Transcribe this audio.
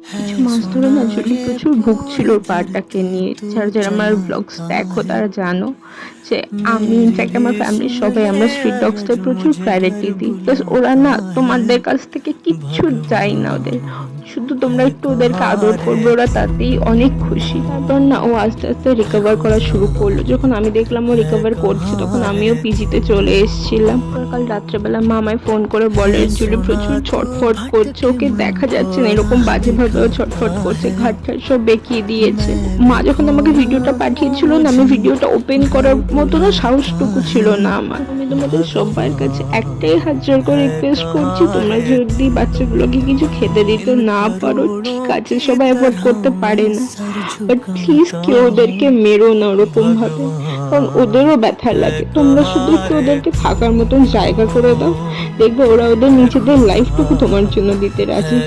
কিছু মাস ধরে না জুলি প্রচুর ভুগছিল ওর পাটাকে নিয়ে। যারা যারা আমার ব্লগস দেখো তারা জানো যে আমি ইনফ্যাক্ট আমার ফ্যামিলির সবাই আমরা স্ট্রিট ডগসদের প্রচুর প্রায়োরিটি দিই। প্লাস ওরা না তোমাদের কাছ থেকে কিচ্ছু চাই না ওদের, শুধু তোমরা একটু ওদেরকে আদর করবে, ওরা তাতেই অনেক খুশি। তারপর না ও আস্তে আস্তে রিকভার করা শুরু করলো। যখন আমি দেখলাম ও রিকভার করছে তখন আমিও পিজিতে চলে এসেছিলাম। কাল রাত্রেবেলা মা আমায় ফোন করে বলে জুলি প্রচুর ছটফট করছে, ওকে দেখা যাচ্ছে না এরকম বাজে ভাবে ও ছটফট করছে, ঘাট ঠাট সব বেঁকিয়ে দিয়েছে। মা যখন আমাকে ভিডিওটা পাঠিয়েছিল না, আমি ভিডিওটা ওপেন করার মতো না সাহসটুকু ছিল না আমার। আমি তোমাদের সবার কাছে একটাই হাত জোর করে রিকোয়েস্ট করছি, তোমরা যদি বাচ্চাগুলোকে কিছু খেতে দিতে না পারো ঠিক আছে, সবাই অ্যাভয়েড করতে পারে না, বাট প্লিজ কেউ ওদেরকে মেরো না ওরকম ভাবে, কারণ ওদেরও ব্যথা লাগে। তোমরা শুধু একটু ওদেরকে থাকার মতন জায়গা করে দাও, দেখবে ওরা ওদের নিজেদের লাইফটুকু তোমার জন্য দিতে রাজি।